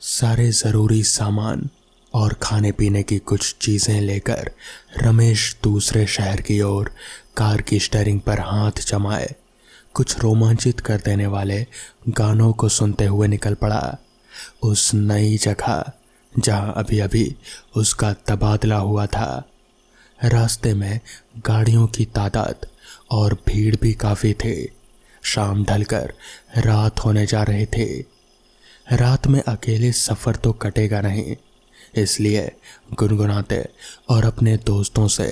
सारे ज़रूरी सामान और खाने पीने की कुछ चीज़ें लेकर रमेश दूसरे शहर की ओर कार की स्टीयरिंग पर हाथ जमाए कुछ रोमांचित कर देने वाले गानों को सुनते हुए निकल पड़ा उस नई जगह जहां अभी अभी उसका तबादला हुआ था। रास्ते में गाड़ियों की तादाद और भीड़ भी काफ़ी थी। शाम ढलकर रात होने जा रहे थे। रात में अकेले सफ़र तो कटेगा नहीं, इसलिए गुनगुनाते और अपने दोस्तों से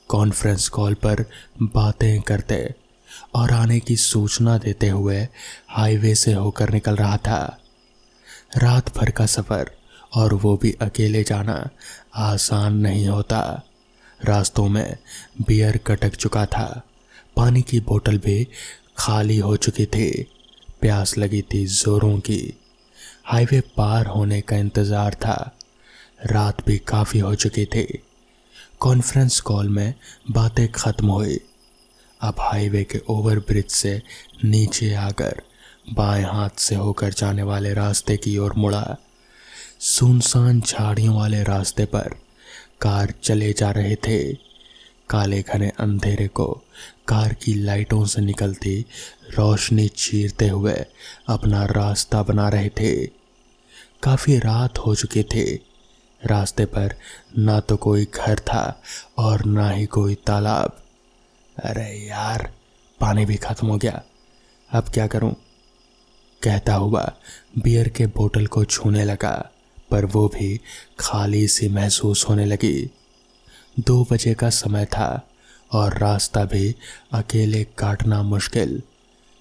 कॉन्फ्रेंस कॉल पर बातें करते और आने की सूचना देते हुए हाईवे से होकर निकल रहा था। रात भर का सफ़र और वो भी अकेले जाना आसान नहीं होता। रास्तों में बियर कटक चुका था, पानी की बोतल भी खाली हो चुकी थी, प्यास लगी थी जोरों की। हाईवे पार होने का इंतज़ार था। रात भी काफ़ी हो चुकी थी। कॉन्फ्रेंस कॉल में बातें ख़त्म हुई। अब हाईवे के ओवरब्रिज से नीचे आकर बाएं हाथ से होकर जाने वाले रास्ते की ओर मुड़ा। सुनसान झाड़ियों वाले रास्ते पर कार चले जा रहे थे। काले घने अंधेरे को कार की लाइटों से निकलती रोशनी चीरते हुए अपना रास्ता बना रहे थे। काफ़ी रात हो चुकी थी। रास्ते पर ना तो कोई घर था और ना ही कोई तालाब। अरे यार, पानी भी ख़त्म हो गया, अब क्या करूं? कहता हुआ बियर के बोतल को छूने लगा, पर वो भी खाली सी महसूस होने लगी। 2 बजे का समय था और रास्ता भी अकेले काटना मुश्किल।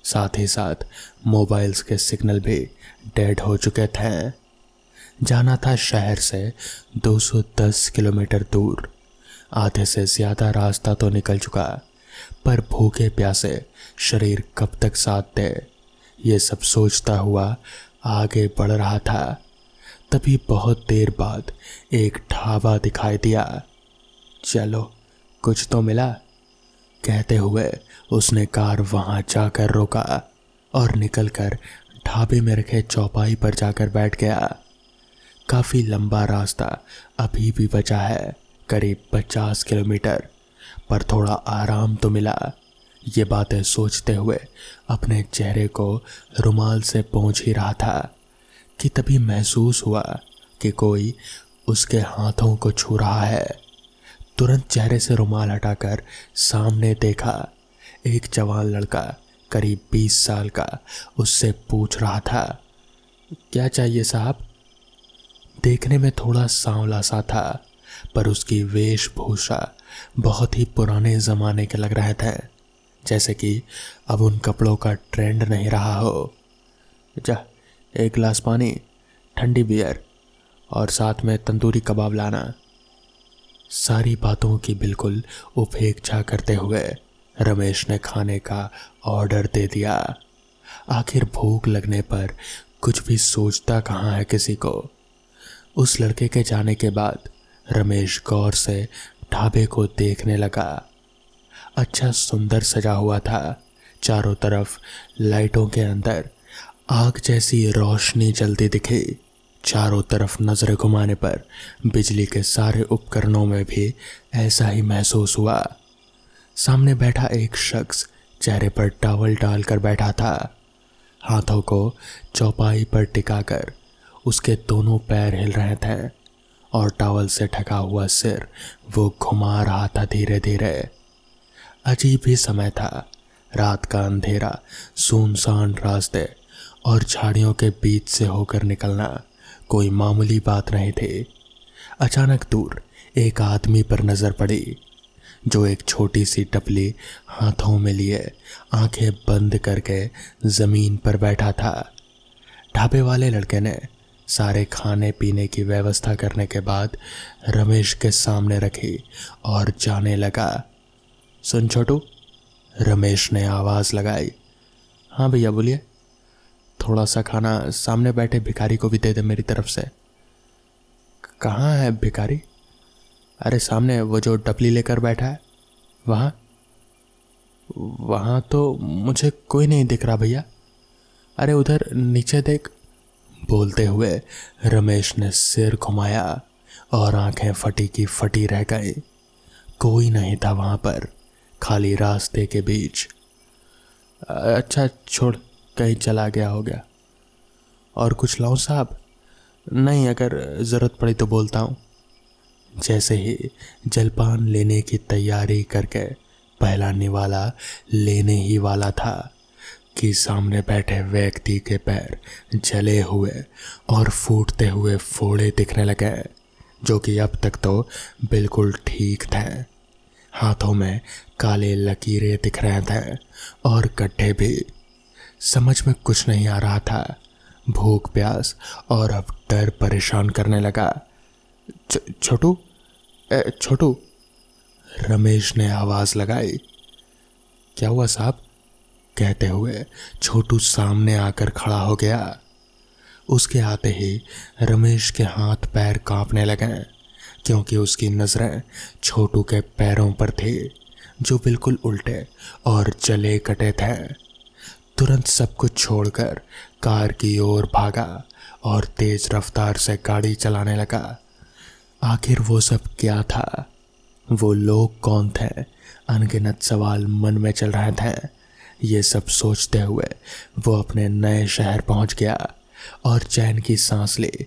साथ ही साथ मोबाइल्स के सिग्नल भी डेड हो चुके थे। जाना था शहर से 210 किलोमीटर दूर। आधे से ज़्यादा रास्ता तो निकल चुका, पर भूखे प्यासे शरीर कब तक साथ दे, ये सब सोचता हुआ आगे बढ़ रहा था। तभी बहुत देर बाद एक ढाबा दिखाई दिया। चलो, कुछ तो मिला, कहते हुए उसने कार वहां जाकर रोका और निकलकर ढाबे में रखे चौपाई पर जाकर बैठ गया। काफ़ी लंबा रास्ता अभी भी बचा है, करीब 50 किलोमीटर, पर थोड़ा आराम तो मिला। ये बातें सोचते हुए अपने चेहरे को रुमाल से पोंछ ही रहा था कि तभी महसूस हुआ कि कोई उसके हाथों को छू रहा है। तुरंत चेहरे से रुमाल हटाकर सामने देखा। एक जवान लड़का करीब 20 साल का उससे पूछ रहा था, क्या चाहिए साहब? देखने में थोड़ा सांवला सा था, पर उसकी वेशभूषा बहुत ही पुराने ज़माने के लग रहे थे, जैसे कि अब उन कपड़ों का ट्रेंड नहीं रहा हो। जा, एक गिलास पानी, ठंडी बियर और साथ में तंदूरी कबाब लाना। सारी बातों की बिल्कुल उपेक्षा करते हुए रमेश ने खाने का ऑर्डर दे दिया। आखिर भूख लगने पर कुछ भी सोचता कहाँ है किसी को। उस लड़के के जाने के बाद रमेश गौर से ढाबे को देखने लगा। अच्छा सुंदर सजा हुआ था। चारों तरफ लाइटों के अंदर आग जैसी रोशनी जलती दिखी। चारों तरफ नजर घुमाने पर बिजली के सारे उपकरणों में भी ऐसा ही महसूस हुआ। सामने बैठा एक शख्स चेहरे पर टॉवल डालकर बैठा था। हाथों को चौपाई पर टिकाकर उसके दोनों पैर हिल रहे थे और टॉवल से ढका हुआ सिर वो घुमा रहा था धीरे धीरे। अजीब ही समय था। रात का अंधेरा, सुनसान रास्ते और झाड़ियों के बीच से होकर निकलना कोई मामूली बात नहीं थी। अचानक दूर एक आदमी पर नजर पड़ी, जो एक छोटी सी टपली हाथों में लिए आंखें बंद करके जमीन पर बैठा था। ढाबे वाले लड़के ने सारे खाने पीने की व्यवस्था करने के बाद रमेश के सामने रखी और जाने लगा। सुन छोटू, रमेश ने आवाज़ लगाई। हाँ भैया बोलिए। थोड़ा सा खाना सामने बैठे भिखारी को भी दे दे मेरी तरफ से। कहाँ है भिखारी? अरे सामने वो जो टपली लेकर बैठा है, वहाँ। वहाँ तो मुझे कोई नहीं दिख रहा भैया। अरे उधर नीचे देख, बोलते हुए रमेश ने सिर घुमाया और आंखें फटी की फटी रह गई। कोई नहीं था वहां पर, खाली रास्ते के बीच। अच्छा छोड़, कहीं चला गया हो गया। और कुछ लाऊं साहब? नहीं, अगर ज़रूरत पड़ी तो बोलता हूँ। जैसे ही जलपान लेने की तैयारी करके पहला निवाला लेने ही वाला था कि सामने बैठे व्यक्ति के पैर जले हुए और फूटते हुए फोड़े दिखने लगे, जो कि अब तक तो बिल्कुल ठीक थे। हाथों में काले लकीरें दिख रहे थे और गड्ढे भी। समझ में कुछ नहीं आ रहा था। भूख प्यास और अब डर परेशान करने लगा। छोटू, छोटू, रमेश ने आवाज लगाई। क्या हुआ साहब? कहते हुए छोटू सामने आकर खड़ा हो गया। उसके आते ही रमेश के हाथ पैर कांपने लगे, क्योंकि उसकी नजरें छोटू के पैरों पर थी, जो बिल्कुल उल्टे और जले कटे थे। तुरंत सब कुछ छोड़कर कार की ओर भागा और तेज रफ्तार से गाड़ी चलाने लगा। आखिर वो सब क्या था? वो लोग कौन थे? अनगिनत सवाल मन में चल रहे थे। ये सब सोचते हुए वो अपने नए शहर पहुंच गया और चैन की सांस ली।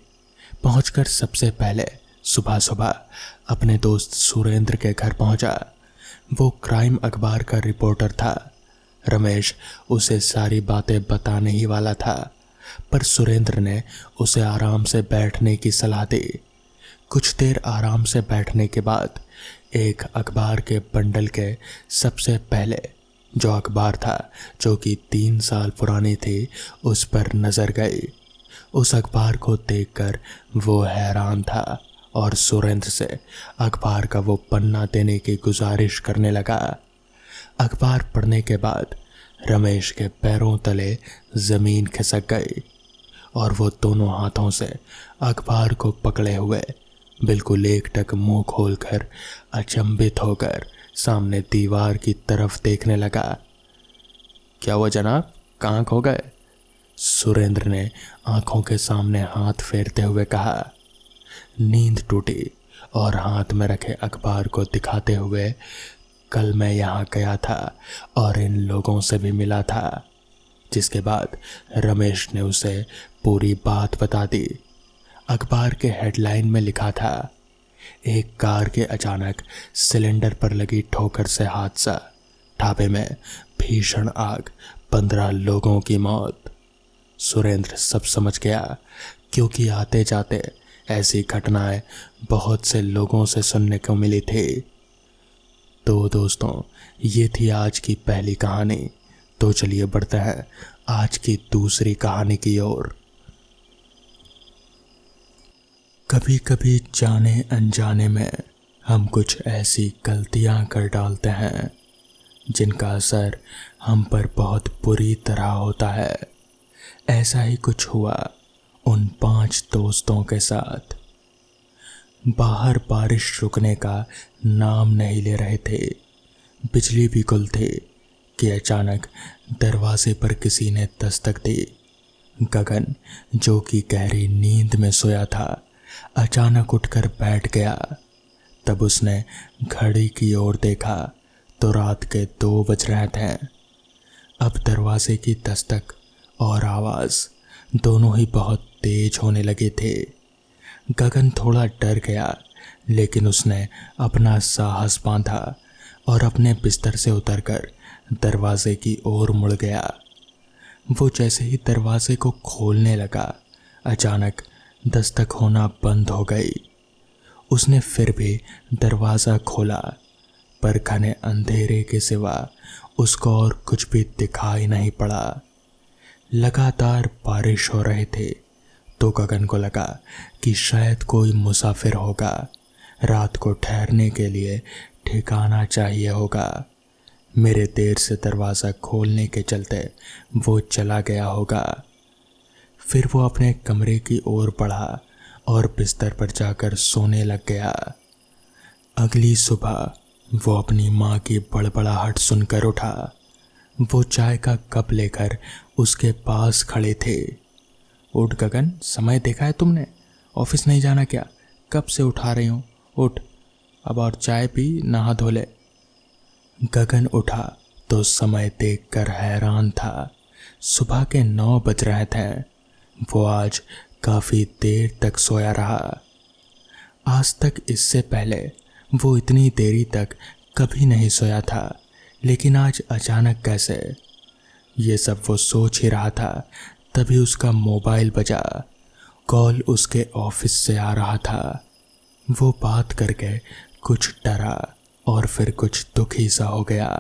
पहुंचकर सबसे पहले सुबह सुबह अपने दोस्त सुरेंद्र के घर पहुंचा। वो क्राइम अखबार का रिपोर्टर था। रमेश उसे सारी बातें बताने ही वाला था, पर सुरेंद्र ने उसे आराम से बैठने की सलाह दी। कुछ देर आराम से बैठने के बाद एक अखबार के बंडल के सबसे पहले जो अखबार था, जो कि 3 साल पुरानी थी, उस पर नजर गई। उस अखबार को देखकर वो हैरान था और सुरेंद्र से अखबार का वो पन्ना देने की गुजारिश करने लगा। अखबार पढ़ने के बाद रमेश के पैरों तले जमीन खिसक गई और वो दोनों हाथों से अखबार को पकड़े हुए बिल्कुल एकटक मुंह खोलकर अचंभित होकर सामने दीवार की तरफ देखने लगा। क्या हुआ जनाब, कहाँ खो गए? सुरेंद्र ने आंखों के सामने हाथ फेरते हुए कहा। नींद टूटी और हाथ में रखे अखबार को दिखाते हुए, कल मैं यहाँ गया था और इन लोगों से भी मिला था। जिसके बाद रमेश ने उसे पूरी बात बता दी। अखबार के हेडलाइन में लिखा था, एक कार के अचानक सिलेंडर पर लगी ठोकर से हादसा, ढाबे में भीषण आग, 15 लोगों की मौत। सुरेंद्र सब समझ गया, क्योंकि आते जाते ऐसी घटनाएं बहुत से लोगों से सुनने को मिली थी। तो दोस्तों, ये थी आज की पहली कहानी। तो चलिए बढ़ते हैं आज की दूसरी कहानी की ओर। कभी कभी जाने अनजाने में हम कुछ ऐसी गलतियां कर डालते हैं जिनका असर हम पर बहुत बुरी तरह होता है। ऐसा ही कुछ हुआ उन 5 दोस्तों के साथ। बाहर बारिश रुकने का नाम नहीं ले रहे थे। बिजली भी गुल थी कि अचानक दरवाजे पर किसी ने दस्तक दी। गगन, जो कि गहरी नींद में सोया था, अचानक उठकर बैठ गया। तब उसने घड़ी की ओर देखा तो रात के 2 बज रहे थे। अब दरवाजे की दस्तक और आवाज दोनों ही बहुत तेज होने लगे थे। गगन थोड़ा डर गया, लेकिन उसने अपना साहस बांधा और अपने बिस्तर से उतरकर दरवाजे की ओर मुड़ गया। वो जैसे ही दरवाजे को खोलने लगा, अचानक दस्तक होना बंद हो गई। उसने फिर भी दरवाज़ा खोला, पर घने अंधेरे के सिवा उसको और कुछ भी दिखाई नहीं पड़ा। लगातार बारिश हो रहे थे, तो गगन को लगा कि शायद कोई मुसाफिर होगा, रात को ठहरने के लिए ठिकाना चाहिए होगा। मेरे देर से दरवाज़ा खोलने के चलते वो चला गया होगा। फिर वो अपने कमरे की ओर बढ़ा और बिस्तर पर जाकर सोने लग गया। अगली सुबह वो अपनी माँ की बड़बड़ाहट सुनकर उठा। वो चाय का कप लेकर उसके पास खड़े थे। उठ गगन, समय देखा है तुमने? ऑफिस नहीं जाना क्या? कब से उठा रही हूँ, उठ अब और चाय पी, नहा धो ले। गगन उठा तो समय देखकर हैरान था। सुबह के 9 बज रहे थे। वो आज काफी देर तक सोया रहा। आज तक इससे पहले वो इतनी देरी तक कभी नहीं सोया था, लेकिन आज अचानक कैसे? ये सब वो सोच ही रहा था, तभी उसका मोबाइल बजा। कॉल उसके ऑफिस से आ रहा था। वो बात करके कुछ डरा और फिर कुछ दुखी सा हो गया।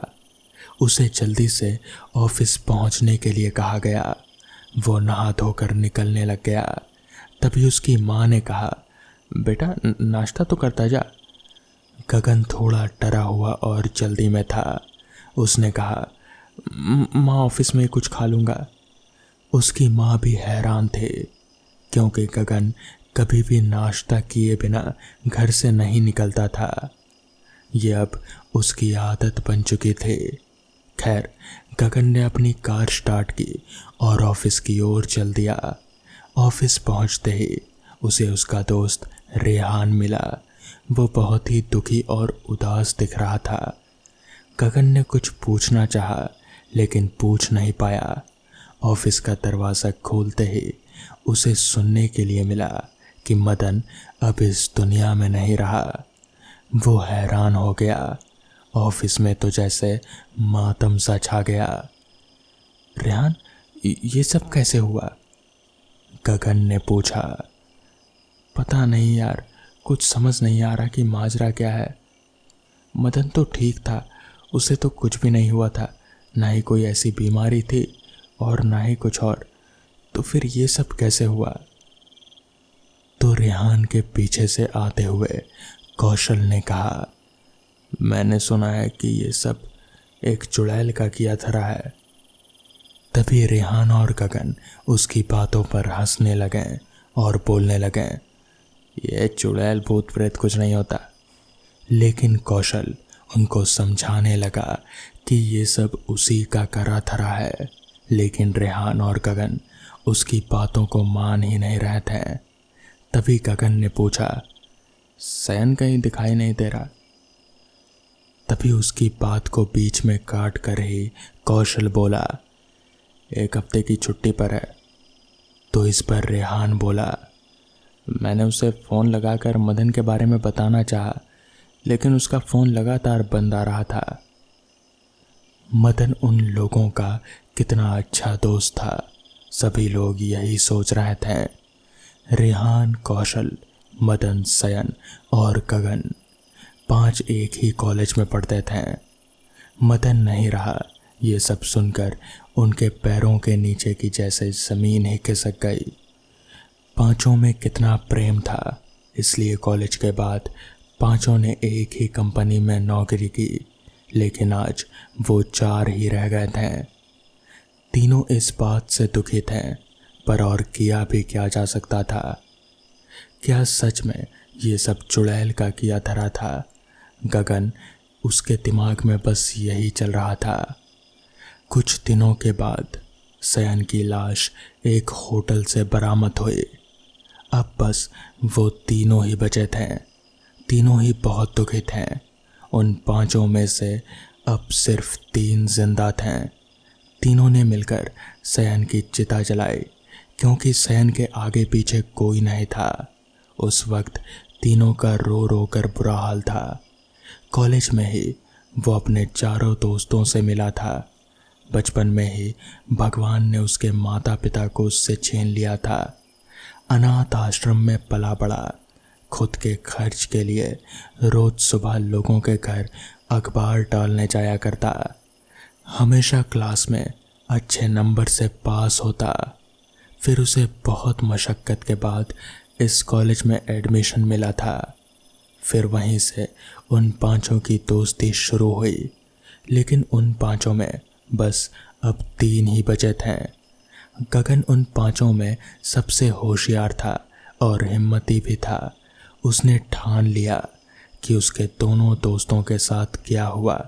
उसे जल्दी से ऑफिस पहुंचने के लिए कहा गया। वो नहा धोकर निकलने लग गया। तभी उसकी माँ ने कहा, बेटा नाश्ता तो करता जा। गगन थोड़ा डरा हुआ और जल्दी में था। उसने कहा, माँ ऑफिस में कुछ खा लूँगा। उसकी माँ भी हैरान थे, क्योंकि गगन कभी भी नाश्ता किए बिना घर से नहीं निकलता था। ये अब उसकी आदत बन चुकी थी। खैर, गगन ने अपनी कार स्टार्ट की और ऑफिस की ओर चल दिया। ऑफिस पहुंचते ही उसे उसका दोस्त रेहान मिला। वो बहुत ही दुखी और उदास दिख रहा था। गगन ने कुछ पूछना चाहा, लेकिन पूछ नहीं पाया। ऑफिस का दरवाज़ा खोलते ही उसे सुनने के लिए मिला कि मदन अब इस दुनिया में नहीं रहा। वो हैरान हो गया। ऑफिस में तो जैसे मातम सा छा गया। रेहान, ये सब कैसे हुआ? गगन ने पूछा। पता नहीं यार, कुछ समझ नहीं आ रहा कि माजरा क्या है। मदन तो ठीक था, उसे तो कुछ भी नहीं हुआ था, ना ही कोई ऐसी बीमारी थी और ना ही कुछ और। तो फिर ये सब कैसे हुआ? तो रेहान के पीछे से आते हुए कौशल ने कहा, मैंने सुना है कि ये सब एक चुड़ैल का किया धरा है। तभी रेहान और गगन उसकी बातों पर हंसने लगे और बोलने लगे, ये चुड़ैल भूत प्रेत कुछ नहीं होता। लेकिन कौशल उनको समझाने लगा कि ये सब उसी का करा धरा है, लेकिन रेहान और गगन उसकी बातों को मान ही नहीं रहे थे। तभी गगन ने पूछा, सयन कहीं दिखाई नहीं दे रहा? तभी उसकी बात को बीच में काट कर ही कौशल बोला, 1 हफ्ते की छुट्टी पर है। तो इस पर रेहान बोला, मैंने उसे फ़ोन लगाकर मदन के बारे में बताना चाहा, लेकिन उसका फ़ोन लगातार बंद आ रहा था। मदन उन लोगों का कितना अच्छा दोस्त था, सभी लोग यही सोच रहे थे। रेहान, कौशल, मदन, सयन और गगन 5 एक ही कॉलेज में पढ़ते थे। मदन नहीं रहा। ये सब सुनकर उनके पैरों के नीचे की जैसे ज़मीन ही खिसक गई। पांचों में कितना प्रेम था, इसलिए कॉलेज के बाद पांचों ने एक ही कंपनी में नौकरी की, लेकिन आज वो 4 ही रह गए थे। तीनों इस बात से दुखी थे, पर और किया भी क्या जा सकता था? क्या सच में ये सब चुड़ैल का किया धरा था? गगन, उसके दिमाग में बस यही चल रहा था। कुछ दिनों के बाद सयन की लाश एक होटल से बरामद हुई। अब बस वो तीनों ही बचे थे। तीनों ही बहुत दुखी थे। उन 5 में से अब सिर्फ 3 जिंदा थे। तीनों ने मिलकर सयन की चिता जलाई, क्योंकि सयन के आगे पीछे कोई नहीं था। उस वक्त तीनों का रो रो कर बुरा हाल था। कॉलेज में ही वो अपने चारों दोस्तों से मिला था। बचपन में ही भगवान ने उसके माता पिता को उससे छीन लिया था। अनाथ आश्रम में पला बड़ा। खुद के खर्च के लिए रोज सुबह लोगों के घर अखबार डालने जाया करता। हमेशा क्लास में अच्छे नंबर से पास होता। फिर उसे बहुत मशक्क़त के बाद इस कॉलेज में एडमिशन मिला था। फिर वहीं से उन 5 की दोस्ती शुरू हुई, लेकिन उन 5 में बस अब 3 ही बचे थे। गगन उन 5 में सबसे होशियार था और हिम्मती भी था। उसने ठान लिया कि उसके दोनों दोस्तों के साथ क्या हुआ,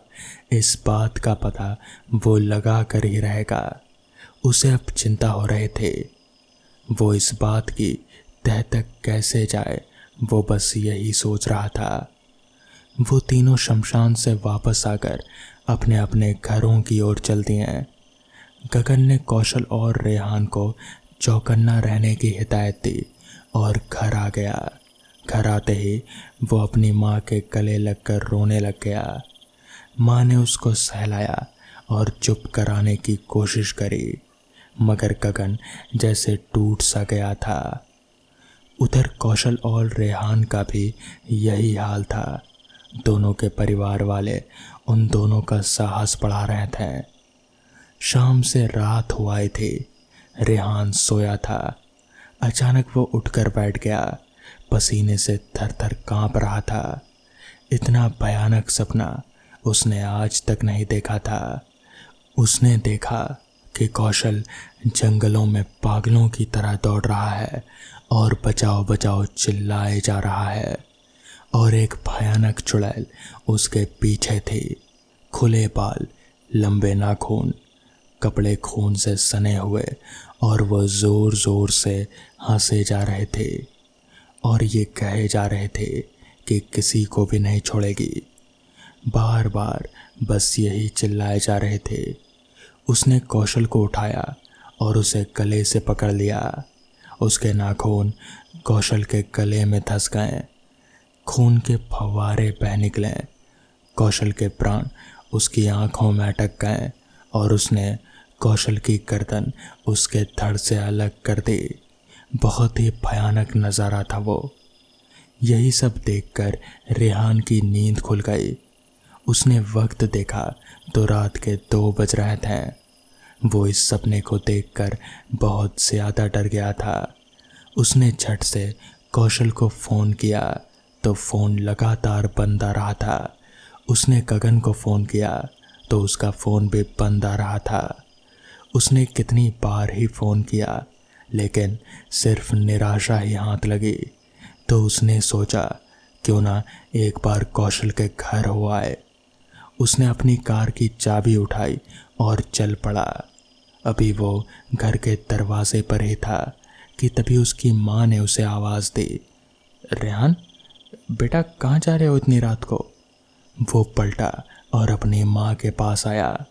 इस बात का पता वो लगा कर ही रहेगा। उसे अब चिंता हो रहे थे। वो इस बात की तह तक कैसे जाए, वो बस यही सोच रहा था। वो तीनों शमशान से वापस आकर अपने अपने घरों की ओर चल दिए। गगन ने कौशल और रेहान को चौकन्ना रहने की हिदायत दी और घर आ गया। घर आते ही वो अपनी माँ के गले लगकर रोने लग गया। माँ ने उसको सहलाया और चुप कराने की कोशिश करी, मगर गगन जैसे टूट सा गया था। उधर कौशल और रेहान का भी यही हाल था। दोनों के परिवार वाले उन दोनों का साहस बढ़ा रहे थे। शाम से रात हो आई थी। रेहान सोया था। अचानक वो उठकर बैठ गया। पसीने से थर थर कांप रहा था। इतना भयानक सपना उसने आज तक नहीं देखा था। उसने देखा कि कौशल जंगलों में पागलों की तरह दौड़ रहा है और बचाओ बचाओ चिल्लाए जा रहा है, और एक भयानक चुड़ैल उसके पीछे थी। खुले बाल, लंबे नाखून, कपड़े खून से सने हुए, और वो जोर जोर से हंसे जा रहे थे और ये कहे जा रहे थे कि किसी को भी नहीं छोड़ेगी। बार बार बस यही चिल्लाए जा रहे थे। उसने कौशल को उठाया और उसे गले से पकड़ लिया। उसके नाखून कौशल के गले में धंस गए। खून के फव्वारे बह निकले। कौशल के प्राण उसकी आंखों में अटक गए और उसने कौशल की गर्दन उसके धड़ से अलग कर दी। बहुत ही भयानक नज़ारा था वो। यही सब देखकर रेहान की नींद खुल गई। उसने वक्त देखा तो रात के 2 बज रहे थे। वो इस सपने को देखकर बहुत ज़्यादा डर गया था। उसने झट से कौशल को फ़ोन किया तो फ़ोन लगातार बंद आ रहा था। उसने गगन को फ़ोन किया तो उसका फ़ोन भी बंद आ रहा था। उसने कितनी बार ही फ़ोन किया, लेकिन सिर्फ निराशा ही हाथ लगी। तो उसने सोचा क्यों ना एक बार कौशल के घर हो आए। उसने अपनी कार की चाबी उठाई और चल पड़ा। अभी वो घर के दरवाजे पर ही था कि तभी उसकी माँ ने उसे आवाज़ दी, रेहान बेटा कहाँ जा रहे हो इतनी रात को? वो पलटा और अपनी माँ के पास आया।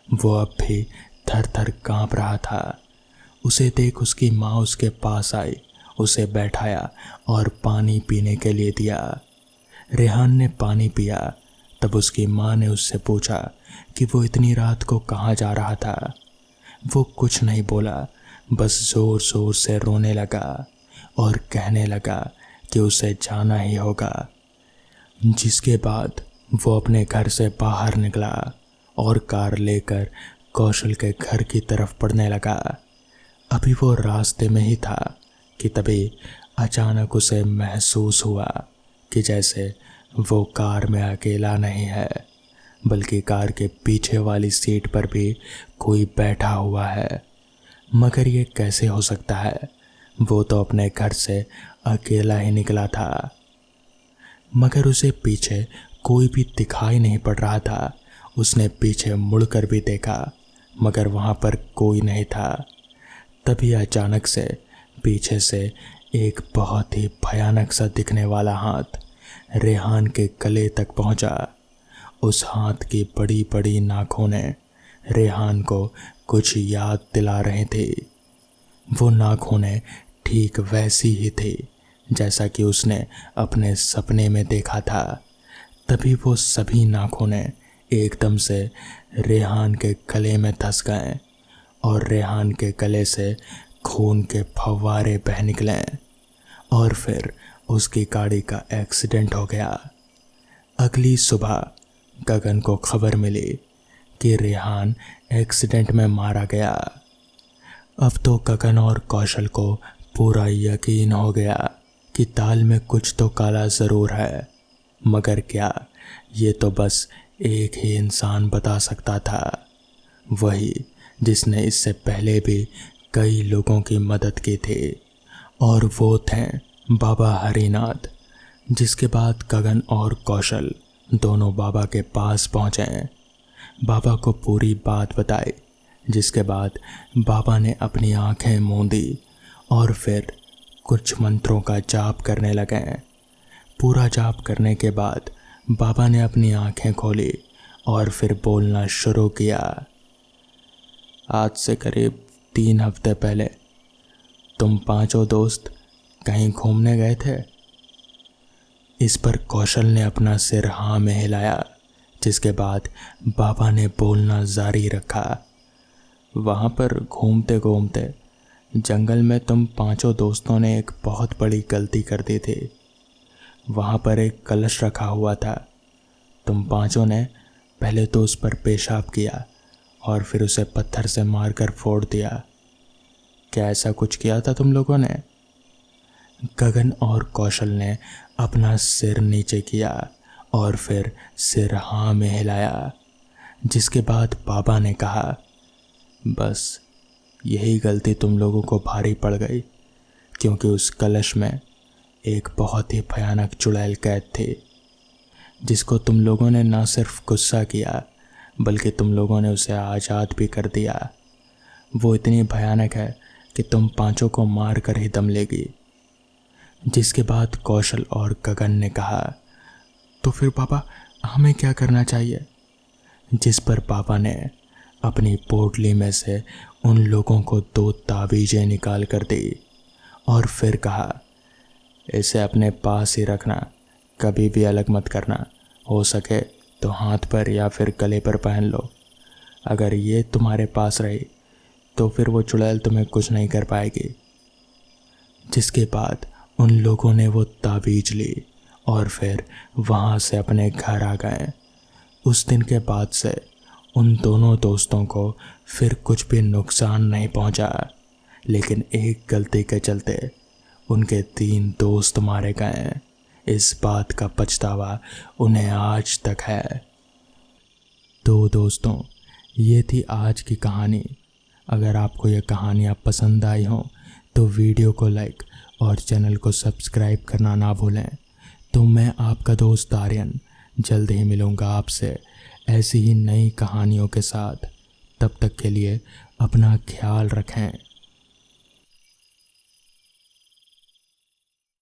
वो अब भी थर थर काँप रहा था। उसे देख उसकी माँ उसके पास आई, उसे बैठाया और पानी पीने के लिए दिया। रेहान ने पानी पिया। तब उसकी माँ ने उससे पूछा कि वो इतनी रात को कहाँ जा रहा था। वो कुछ नहीं बोला, बस ज़ोर ज़ोर से रोने लगा और कहने लगा कि उसे जाना ही होगा। जिसके बाद वो अपने घर से बाहर निकला और कार लेकर कौशल के घर की तरफ बढ़ने लगा। अभी वो रास्ते में ही था कि तभी अचानक उसे महसूस हुआ कि जैसे वो कार में अकेला नहीं है, बल्कि कार के पीछे वाली सीट पर भी कोई बैठा हुआ है। मगर ये कैसे हो सकता है? वो तो अपने घर से अकेला ही निकला था। मगर उसे पीछे कोई भी दिखाई नहीं पड़ रहा था। उसने पीछे मुड़कर भी देखा, मगर वहाँ पर कोई नहीं था। तभी अचानक से पीछे से एक बहुत ही भयानक सा दिखने वाला हाथ रेहान के गले तक पहुँचा। उस हाथ की बड़ी बड़ी नाखूनें रेहान को कुछ याद दिला रहे थे। वो नाखूनें ठीक वैसी ही थी जैसा कि उसने अपने सपने में देखा था। तभी वो सभी नाखूनें एकदम से रेहान के गले में धंस गए और रेहान के गले से खून के फव्वारे बह निकले और फिर उसकी गाड़ी का एक्सीडेंट हो गया। अगली सुबह गगन को खबर मिली कि रेहान एक्सीडेंट में मारा गया। अब तो गगन और कौशल को पूरा यकीन हो गया कि दाल में कुछ तो काला ज़रूर है, मगर क्या, ये तो बस एक ही इंसान बता सकता था, वही जिसने इससे पहले भी कई लोगों की मदद की थी, और वो थे बाबा हरिनाथ। जिसके बाद गगन और कौशल दोनों बाबा के पास पहुँचे। बाबा को पूरी बात बताई, जिसके बाद बाबा ने अपनी आंखें मूंदी और फिर कुछ मंत्रों का जाप करने लगे। पूरा जाप करने के बाद बाबा ने अपनी आंखें खोली और फिर बोलना शुरू किया। आज से करीब 3 हफ्ते पहले तुम 5 दोस्त कहीं घूमने गए थे। इस पर कौशल ने अपना सिर हाँ में हिलाया, जिसके बाद बाबा ने बोलना जारी रखा। वहाँ पर घूमते घूमते जंगल में तुम 5 दोस्तों ने एक बहुत बड़ी गलती कर दी थी। वहाँ पर एक कलश रखा हुआ था। तुम 5 ने पहले तो उस पर पेशाब किया और फिर उसे पत्थर से मारकर फोड़ दिया। क्या ऐसा कुछ किया था तुम लोगों ने? गगन और कौशल ने अपना सिर नीचे किया और फिर सिर हाँ में हिलाया, जिसके बाद बाबा ने कहा, बस यही गलती तुम लोगों को भारी पड़ गई, क्योंकि उस कलश में एक बहुत ही भयानक चुड़ैल कैद थी, जिसको तुम लोगों ने ना सिर्फ गुस्सा किया बल्कि तुम लोगों ने उसे आज़ाद भी कर दिया। वो इतनी भयानक है कि तुम 5 को मार कर ही दम लेगी। जिसके बाद कौशल और गगन ने कहा, तो फिर पापा हमें क्या करना चाहिए? जिस पर पापा ने अपनी पोटली में से उन लोगों को 2 ताबीज़ें निकाल कर दी और फिर कहा, इसे अपने पास ही रखना, कभी भी अलग मत करना। हो सके तो हाथ पर या फिर गले पर पहन लो। अगर ये तुम्हारे पास रही तो फिर वो चुड़ैल तुम्हें कुछ नहीं कर पाएगी। जिसके बाद उन लोगों ने वो ताबीज़ ली और फिर वहाँ से अपने घर आ गए। उस दिन के बाद से उन दोनों दोस्तों को फिर कुछ भी नुकसान नहीं पहुँचा, लेकिन एक गलती के चलते उनके 3 दोस्त मारे गए। इस बात का पछतावा उन्हें आज तक है। तो दोस्तों, ये थी आज की कहानी। अगर आपको ये कहानियाँ पसंद आई हों तो वीडियो को लाइक और चैनल को सब्सक्राइब करना ना भूलें। तो मैं आपका दोस्त आर्यन जल्द ही मिलूँगा आपसे ऐसी ही नई कहानियों के साथ। तब तक के लिए अपना ख्याल रखें।